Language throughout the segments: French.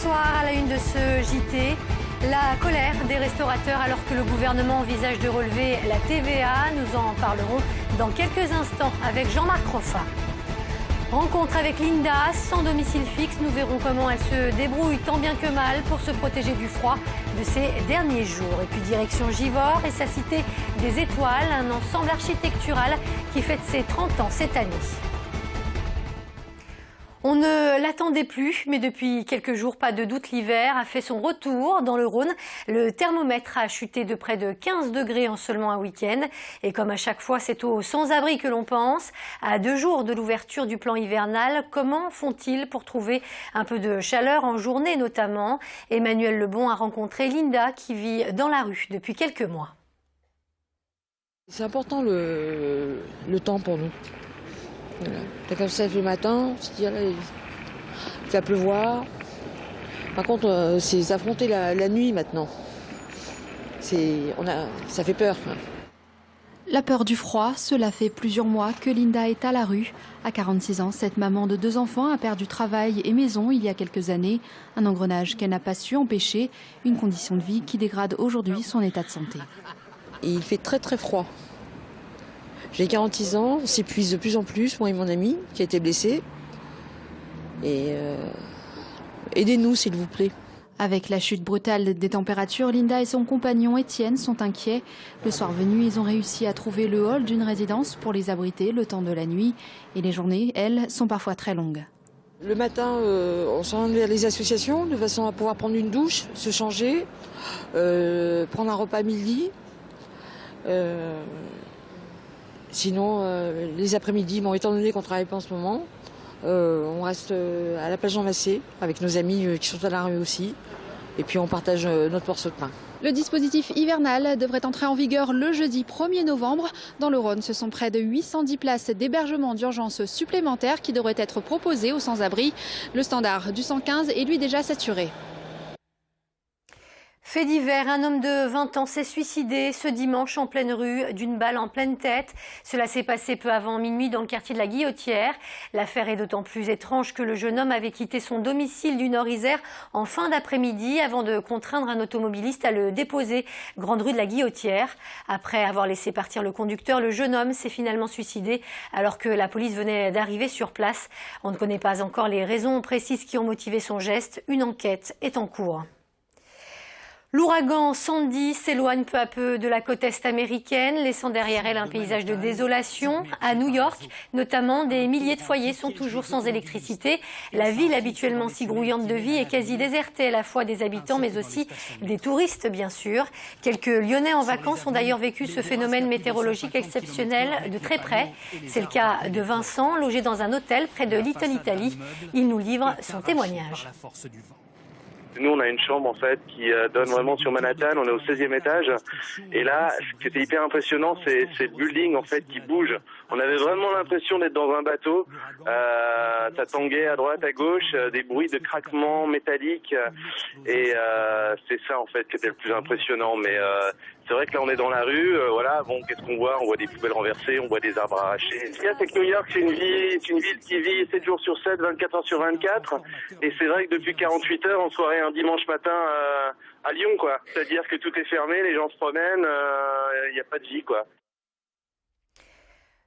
Bonsoir, à la une de ce JT. La colère des restaurateurs alors que le gouvernement envisage de relever la TVA. Nous en parlerons dans quelques instants avec Jean-Marc Roffa. Rencontre avec Linda, sans domicile fixe. Nous verrons comment elle se débrouille tant bien que mal pour se protéger du froid de ces derniers jours. Et puis direction Givors et sa cité des étoiles, un ensemble architectural qui fête ses 30 ans cette année. On ne l'attendait plus, mais depuis quelques jours, pas de doute, l'hiver a fait son retour dans le Rhône. Le thermomètre a chuté de près de 15 degrés en seulement un week-end. Et comme à chaque fois, c'est aux sans-abri que l'on pense. À 2 jours de l'ouverture du plan hivernal, comment font-ils pour trouver un peu de chaleur en journée notamment? Emmanuel Lebon a rencontré Linda qui vit dans la rue depuis quelques mois. C'est important le temps pour nous. Voilà. Comme ça le matin, on se dit, il va pleuvoir. Par contre, c'est affronter la nuit maintenant. Ça fait peur. La peur du froid, cela fait plusieurs mois que Linda est à la rue. À 46 ans, cette maman de 2 enfants a perdu travail et maison il y a quelques années. Un engrenage qu'elle n'a pas su empêcher, une condition de vie qui dégrade aujourd'hui son état de santé. Et il fait très très froid. J'ai 46 ans, on s'épuise de plus en plus, moi et mon ami qui a été blessé. Et aidez-nous s'il vous plaît. Avec la chute brutale des températures, Linda et son compagnon Étienne sont inquiets. Le soir venu, ils ont réussi à trouver le hall d'une résidence pour les abriter le temps de la nuit. Et les journées, elles, sont parfois très longues. Le matin, on s'en va vers les associations de façon à pouvoir prendre une douche, se changer, prendre un repas à midi. Sinon, les après-midi, bon, étant donné qu'on ne travaille pas en ce moment, on reste à la plage Jean Massé avec nos amis qui sont à la rue aussi. Et puis on partage notre morceau de pain. Le dispositif hivernal devrait entrer en vigueur le jeudi 1er novembre. Dans le Rhône, ce sont près de 810 places d'hébergement d'urgence supplémentaires qui devraient être proposées aux sans-abri. Le standard du 115 est lui déjà saturé. Fait divers, un homme de 20 ans s'est suicidé ce dimanche en pleine rue d'une balle en pleine tête. Cela s'est passé peu avant minuit dans le quartier de la Guillotière. L'affaire est d'autant plus étrange que le jeune homme avait quitté son domicile du Nord-Isère en fin d'après-midi avant de contraindre un automobiliste à le déposer grande rue de la Guillotière. Après avoir laissé partir le conducteur, le jeune homme s'est finalement suicidé alors que la police venait d'arriver sur place. On ne connaît pas encore les raisons précises qui ont motivé son geste. Une enquête est en cours. L'ouragan Sandy s'éloigne peu à peu de la côte est américaine, laissant derrière elle un paysage de désolation. À New York, notamment, des milliers de foyers sont toujours sans électricité. La ville, habituellement si grouillante de vie, est quasi désertée, à la fois des habitants mais aussi des touristes, bien sûr. Quelques Lyonnais en vacances ont d'ailleurs vécu ce phénomène météorologique exceptionnel de très près. C'est le cas de Vincent, logé dans un hôtel près de Little Italy. Il nous livre son témoignage. Nous, on a une chambre en fait qui donne vraiment sur Manhattan. On est au 16e étage. Et là, ce qui était hyper impressionnant, c'est le building en fait qui bouge. On avait vraiment l'impression d'être dans un bateau. Ça tanguait à droite, à gauche, des bruits de craquements métalliques. Et c'est ça en fait qui était le plus impressionnant. Mais c'est vrai que là, on est dans la rue. Voilà, bon, qu'est-ce qu'on voit? On voit des poubelles renversées, on voit des arbres arrachés. Ce qu'il y a, c'est que New York, c'est une ville qui vit 7 jours sur 7, 24 heures sur 24. Et c'est vrai que depuis 48 heures, on soirée un dimanche matin à Lyon, quoi. C'est-à-dire que tout est fermé, les gens se promènent, il n'y a pas de vie, quoi.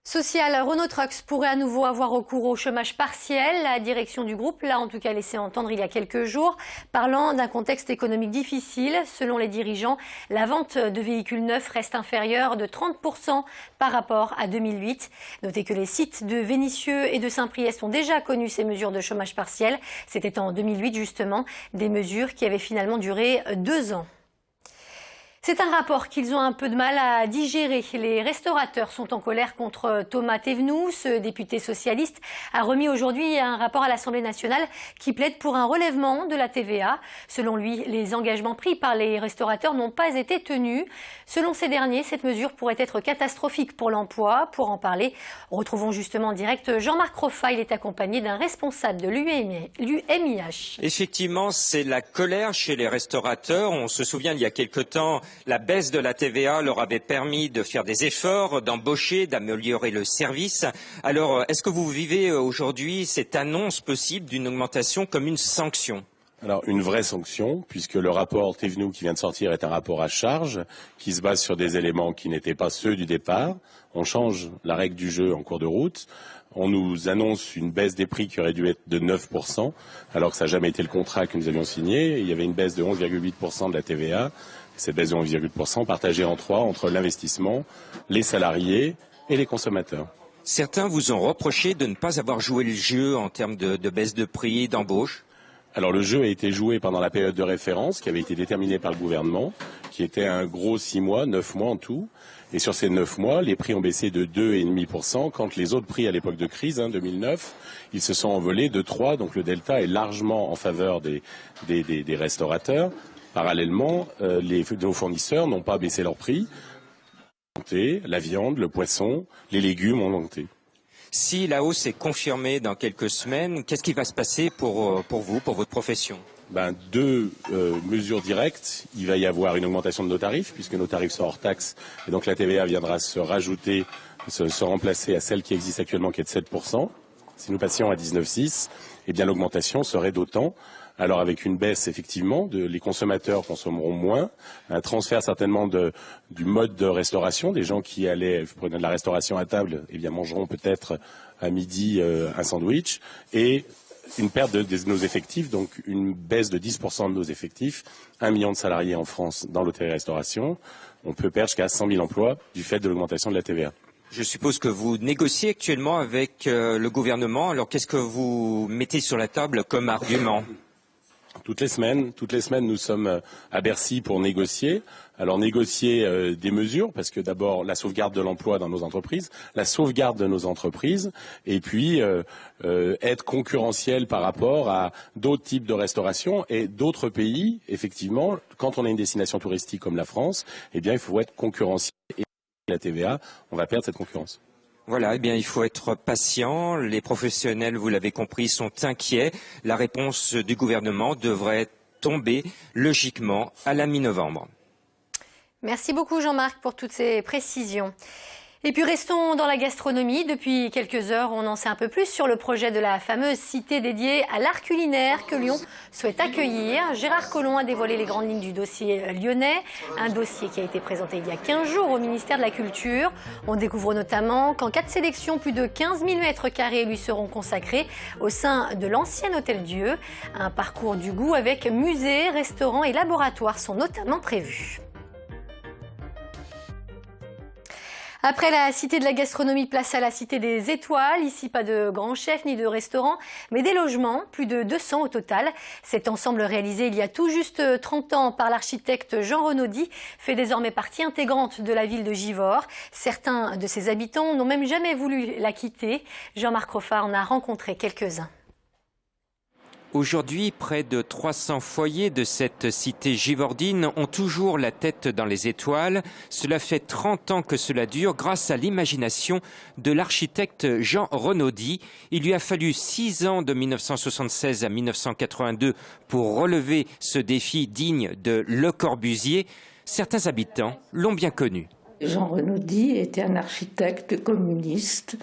Social, Renault Trucks pourrait à nouveau avoir recours au chômage partiel. La direction du groupe l'a en tout cas laissé entendre il y a quelques jours, parlant d'un contexte économique difficile. Selon les dirigeants, la vente de véhicules neufs reste inférieure de 30% par rapport à 2008. Notez que les sites de Vénissieux et de Saint-Priest ont déjà connu ces mesures de chômage partiel. C'était en 2008 justement, des mesures qui avaient finalement duré 2 ans. C'est un rapport qu'ils ont un peu de mal à digérer. Les restaurateurs sont en colère contre Thomas Thévenoud. Ce député socialiste a remis aujourd'hui un rapport à l'Assemblée nationale qui plaide pour un relèvement de la TVA. Selon lui, les engagements pris par les restaurateurs n'ont pas été tenus. Selon ces derniers, cette mesure pourrait être catastrophique pour l'emploi. Pour en parler, retrouvons justement en direct Jean-Marc Roffa. Il est accompagné d'un responsable de l'UMIH. Effectivement, c'est la colère chez les restaurateurs. On se souvient, il y a quelque temps, la baisse de la TVA leur avait permis de faire des efforts, d'embaucher, d'améliorer le service. Alors, est-ce que vous vivez aujourd'hui cette annonce possible d'une augmentation comme une sanction ? Alors, une vraie sanction, puisque le rapport Thévenoud qui vient de sortir est un rapport à charge, qui se base sur des éléments qui n'étaient pas ceux du départ. On change la règle du jeu en cours de route. On nous annonce une baisse des prix qui aurait dû être de 9%, alors que ça n'a jamais été le contrat que nous avions signé. Il y avait une baisse de 11,8% de la TVA. Cette baisse de 11,8% partagée en trois entre l'investissement, les salariés et les consommateurs. Certains vous ont reproché de ne pas avoir joué le jeu en termes de baisse de prix, d'embauche. Alors le jeu a été joué pendant la période de référence qui avait été déterminée par le gouvernement, qui était un gros 6 mois, 9 mois en tout. Et sur ces 9 mois, les prix ont baissé de 2,5%, quand les autres prix à l'époque de crise, 2009, ils se sont envolés de 3, donc le delta est largement en faveur des restaurateurs. Parallèlement, nos fournisseurs n'ont pas baissé leurs prix. La viande, le poisson, les légumes ont monté. Si la hausse est confirmée dans quelques semaines, qu'est-ce qui va se passer pour vous, pour votre profession? Deux mesures directes. Il va y avoir une augmentation de nos tarifs, puisque nos tarifs sont hors taxe, et donc la TVA viendra se rajouter, se remplacer à celle qui existe actuellement, qui est de 7%. Si nous passions à 19,6, eh bien l'augmentation serait d'autant. Alors avec une baisse effectivement, les consommateurs consommeront moins, un transfert certainement du mode de restauration, des gens qui allaient prendre de la restauration à table, eh bien mangeront peut-être à midi un sandwich, et une perte de nos effectifs, donc une baisse de 10% de nos effectifs, 1 million de salariés en France dans l'hôtellerie-restauration, on peut perdre jusqu'à 100 000 emplois du fait de l'augmentation de la TVA. Je suppose que vous négociez actuellement avec le gouvernement, alors qu'est-ce que vous mettez sur la table comme argument ? Toutes les semaines, nous sommes à Bercy pour négocier. Alors négocier des mesures, parce que d'abord la sauvegarde de l'emploi dans nos entreprises, la sauvegarde de nos entreprises, et puis être concurrentiel par rapport à d'autres types de restauration et d'autres pays. Effectivement, quand on a une destination touristique comme la France, eh bien il faut être concurrentiel. Et la TVA, on va perdre cette concurrence. Voilà, eh bien, il faut être patient. Les professionnels, vous l'avez compris, sont inquiets. La réponse du gouvernement devrait tomber logiquement à la mi-novembre. Merci beaucoup Jean-Marc pour toutes ces précisions. Et puis restons dans la gastronomie. Depuis quelques heures, on en sait un peu plus sur le projet de la fameuse cité dédiée à l'art culinaire que Lyon souhaite accueillir. Gérard Collomb a dévoilé les grandes lignes du dossier lyonnais, un dossier qui a été présenté il y a 15 jours au ministère de la Culture. On découvre notamment qu'en cas de sélection, plus de 15 000 m² lui seront consacrés au sein de l'ancien Hôtel-Dieu. Un parcours du goût avec musée, restaurants et laboratoires sont notamment prévus. Après la cité de la gastronomie, place à la cité des étoiles. Ici, pas de grands chefs ni de restaurants, mais des logements, plus de 200 au total. Cet ensemble réalisé il y a tout juste 30 ans par l'architecte Jean Renaudy fait désormais partie intégrante de la ville de Givors. Certains de ses habitants n'ont même jamais voulu la quitter. Jean-Marc Roffard en a rencontré quelques-uns. Aujourd'hui, près de 300 foyers de cette cité givordine ont toujours la tête dans les étoiles. Cela fait 30 ans que cela dure grâce à l'imagination de l'architecte Jean Renaudy. Il lui a fallu 6 ans de 1976 à 1982 pour relever ce défi digne de Le Corbusier. Certains habitants l'ont bien connu. Jean Renaudy était un architecte communiste,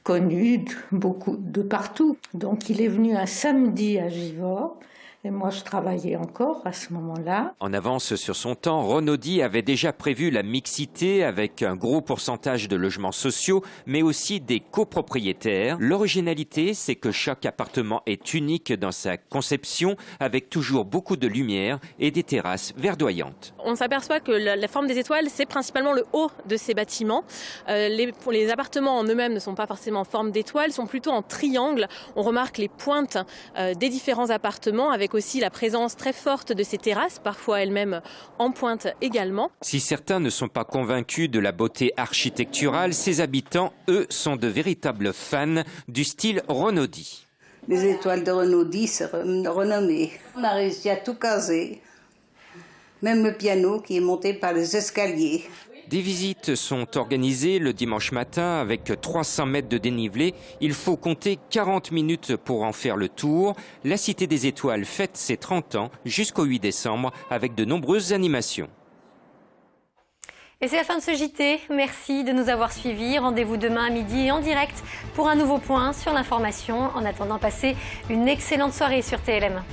connu beaucoup de partout. Donc il est venu un samedi à Givors. Et moi, je travaillais encore à ce moment-là. En avance sur son temps, Renaudy avait déjà prévu la mixité avec un gros pourcentage de logements sociaux, mais aussi des copropriétaires. L'originalité, c'est que chaque appartement est unique dans sa conception, avec toujours beaucoup de lumière et des terrasses verdoyantes. On s'aperçoit que la forme des étoiles, c'est principalement le haut de ces bâtiments. Les appartements en eux-mêmes ne sont pas forcément en forme d'étoile, sont plutôt en triangle. On remarque les pointes des différents appartements, avec aussi la présence très forte de ces terrasses, parfois elles-mêmes en pointe également. Si certains ne sont pas convaincus de la beauté architecturale, ces habitants, eux, sont de véritables fans du style Renaudy. Les étoiles de Renaudy, c'est renommé. On a réussi à tout caser, même le piano qui est monté par les escaliers. Des visites sont organisées le dimanche matin avec 300 mètres de dénivelé. Il faut compter 40 minutes pour en faire le tour. La Cité des Étoiles fête ses 30 ans jusqu'au 8 décembre avec de nombreuses animations. Et c'est la fin de ce JT. Merci de nous avoir suivis. Rendez-vous demain à midi en direct pour un nouveau point sur l'information. En attendant, passez une excellente soirée sur TLM.